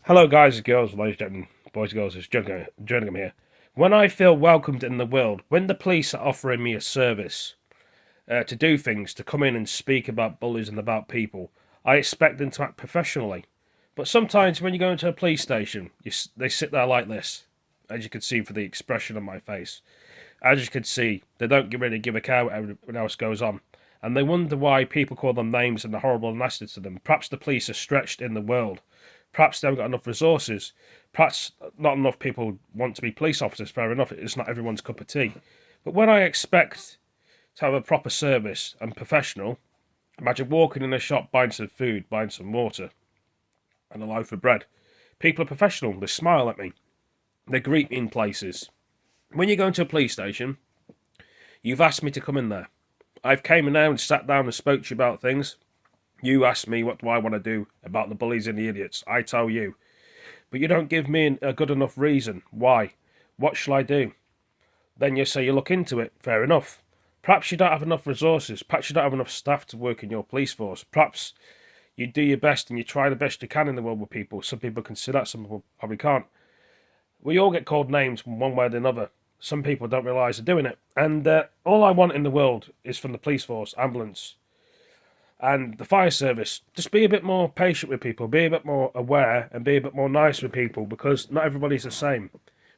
Hello, guys and girls, ladies and gentlemen, boys and girls, it's Jerningham here. When I feel welcomed in the world, when the police are offering me a service to do things, to come in and speak about bullies and about people, I expect them to act professionally. But sometimes when you go into a police station, they sit there like this, as you can see from the expression on my face. As you can see, they don't really give a care what everyone else goes on. And they wonder why people call them names and are horrible and nasty to them. Perhaps the police are stretched in the world. Perhaps they haven't got enough resources. Perhaps not enough people want to be police officers. Fair enough, it's not everyone's cup of tea. But when I expect to have a proper service and professional, imagine walking in a shop, buying some food, buying some water, and a loaf of bread. People are professional. They smile at me. They greet me in places. When you go into a police station, you've asked me to come in there. I've came in there and sat down and spoke to you about things. You ask me what do I want to do about the bullies and the idiots. I tell you. But you don't give me a good enough reason. Why? What shall I do? Then you say you look into it. Fair enough. Perhaps you don't have enough resources. Perhaps you don't have enough staff to work in your police force. Perhaps you do your best and you try the best you can in the world with people. Some people can see that, some people probably can't. We all get called names from one way or another. Some people don't realise they're doing it. And all I want in the world is from the police force, ambulance, and the fire service. Just be a bit more patient with people, be a bit more aware, and be a bit more nice with people, because not everybody's the same.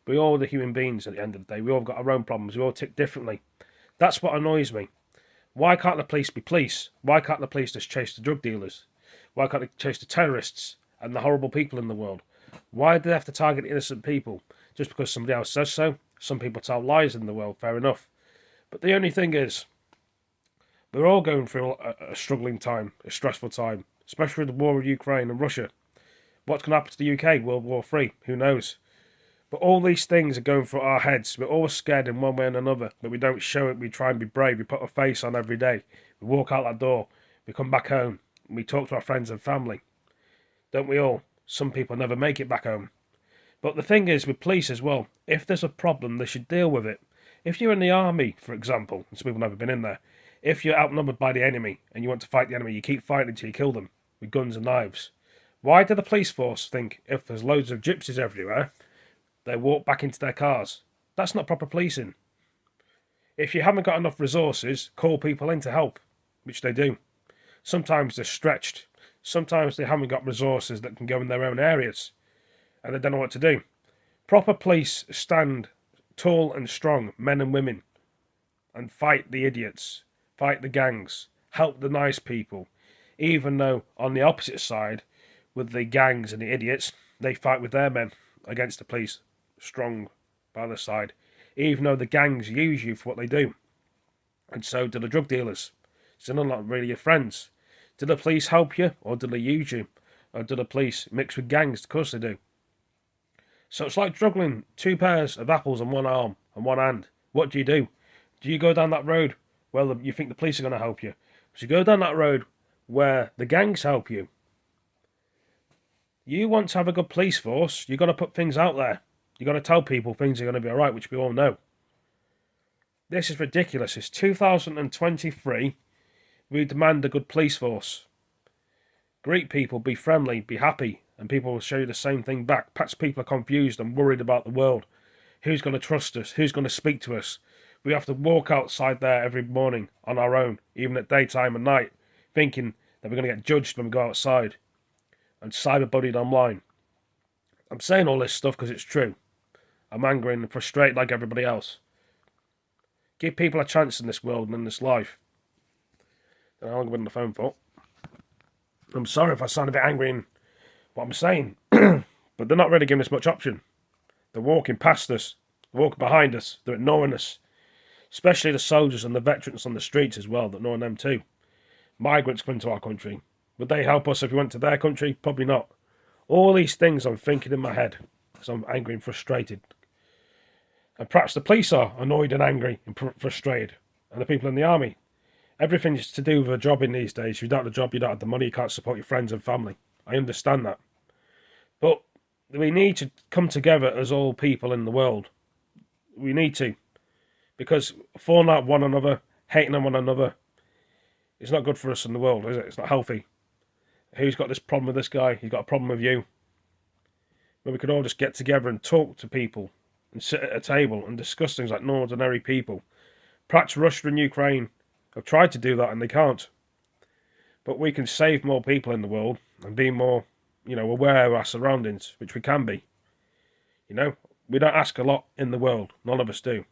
We all are human beings at the end of the day. We all got our own problems. We all tick differently. That's what annoys me. Why can't the police be police? Why can't the police just chase the drug dealers? Why can't they chase the terrorists and the horrible people in the world? Why do they have to target innocent people? Just because somebody else says so? Some people tell lies in the world, fair enough. But the only thing is, we're all going through a struggling time, a stressful time, especially with the war with Ukraine and Russia. What's going to happen to the UK? World War III? Who knows? But all these things are going through our heads. We're all scared in one way and another, but we don't show it. We try and be brave. We put a face on every day. We walk out that door. We come back home. And we talk to our friends and family. Don't we all? Some people never make it back home. But the thing is, with police as well, if there's a problem, they should deal with it. If you're in the army, for example, and some people have never been in there, if you're outnumbered by the enemy and you want to fight the enemy, you keep fighting until you kill them with guns and knives. Why do the police force think if there's loads of gypsies everywhere, they walk back into their cars? That's not proper policing. If you haven't got enough resources, call people in to help, which they do. Sometimes they're stretched. Sometimes they haven't got resources that can go in their own areas, and they don't know what to do. Proper police stand tall and strong, men and women, and fight the idiots, fight the gangs, help the nice people. Even though on the opposite side, with the gangs and the idiots, they fight with their men against the police, strong by the side. Even though the gangs use you for what they do. And so do the drug dealers. So they're not really your friends. Do the police help you, or do they use you? Or do the police mix with gangs? Of course they do. So it's like juggling two pairs of apples on one arm and one hand. What do? Do you go down that road where you think the police are going to help you? So you go down that road where the gangs help you. You want to have a good police force, you've got to put things out there. You've got to tell people things are going to be alright, which we all know. This is ridiculous. It's 2023. We demand a good police force. Greet people, be friendly, be happy, and people will show you the same thing back. Perhaps people are confused and worried about the world. Who's going to trust us? Who's going to speak to us? We have to walk outside there every morning on our own, even at daytime and night, thinking that we're going to get judged when we go outside and cyberbullied online. I'm saying all this stuff because it's true. I'm angry and frustrated like everybody else. Give people a chance in this world and in this life. I don't know how long I've been on the phone for. I'm sorry if I sound a bit angry in what I'm saying, but they're not really giving us much option. They're walking past us, they're walking behind us, they're ignoring us. Especially the soldiers and the veterans on the streets as well, they're ignoring them too. Migrants come into our country. Would they help us if we went to their country? Probably not. All these things I'm thinking in my head because I'm angry and frustrated. And perhaps the police are annoyed and angry and frustrated. And the people in the army. Everything's to do with a job in these days. If you don't have a job, you don't have the money, you can't support your friends and family. I understand that. But we need to come together as all people in the world. We need to. Because falling out one another, hating on one another, is not good for us in the world, is it? It's not healthy. Who's got this problem with this guy? He's got a problem with you. where we could all just get together and talk to people and sit at a table and discuss things like ordinary people. Perhaps Russia and Ukraine have tried to do that and they can't. But we can save more people in the world and be more, aware of our surroundings, which we can be. We don't ask a lot in the world. None of us do.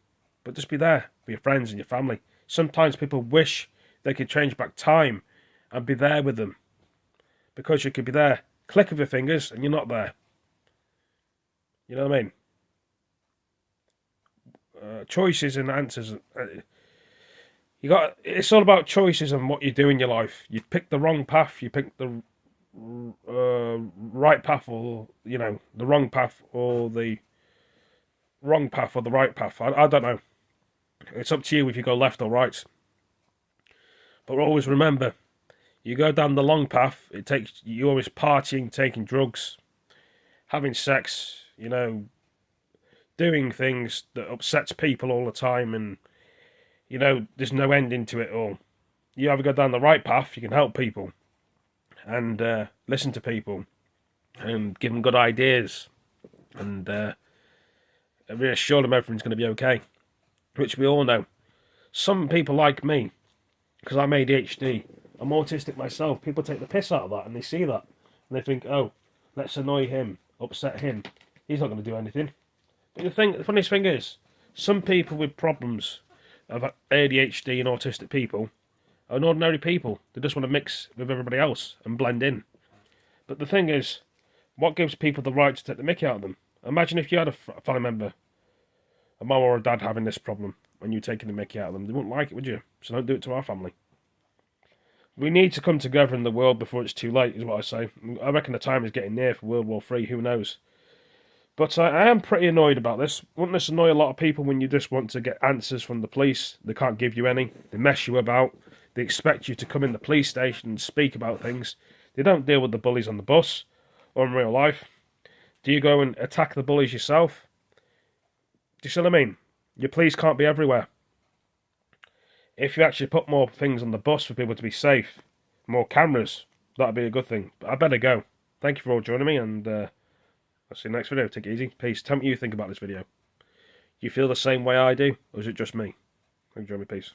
But just be there for your friends and your family. Sometimes people wish they could change back time and be there with them. Because you could be there, click of your fingers, and you're not there. You know what I mean? Choices and answers. It's all about choices and what you do in your life. You pick the wrong path, you pick the right path, or the wrong path, or the wrong path, or the right path. I don't know. It's up to you if you go left or right. But always remember, you go down the long path. You're always partying, taking drugs, having sex. Doing things that upsets people all the time, and there's no ending to it all. You either go down the right path, you can help people and listen to people and give them good ideas and reassure them everything's going to be okay, which we all know. Some people like me, because I'm ADHD, I'm autistic myself, people take the piss out of that and they see that and they think, oh, let's annoy him, upset him, he's not going to do anything. But the funniest thing is, some people with problems of ADHD and autistic people are ordinary people. They just want to mix with everybody else and blend in. But the thing is, what gives people the right to take the mickey out of them? Imagine if you had a family member, a mum or a dad having this problem, and you taking the mickey out of them. They wouldn't like it, would you? So don't do it to our family. We need to come together in the world before it's too late, is what I say. I reckon the time is getting near for World War III, who knows? But I am pretty annoyed about this. Wouldn't this annoy a lot of people when you just want to get answers from the police? They can't give you any. They mess you about. They expect you to come in the police station and speak about things. They don't deal with the bullies on the bus or in real life. Do you go and attack the bullies yourself? Do you see what I mean? Your police can't be everywhere. If you actually put more things on the bus for people to be safe, more cameras, that'd be a good thing. But I better go. Thank you for all joining me, and I'll see you next video. Take it easy. Peace. Tell me what you think about this video. Do you feel the same way I do, or is it just me? Thank you, Jeremy. Peace.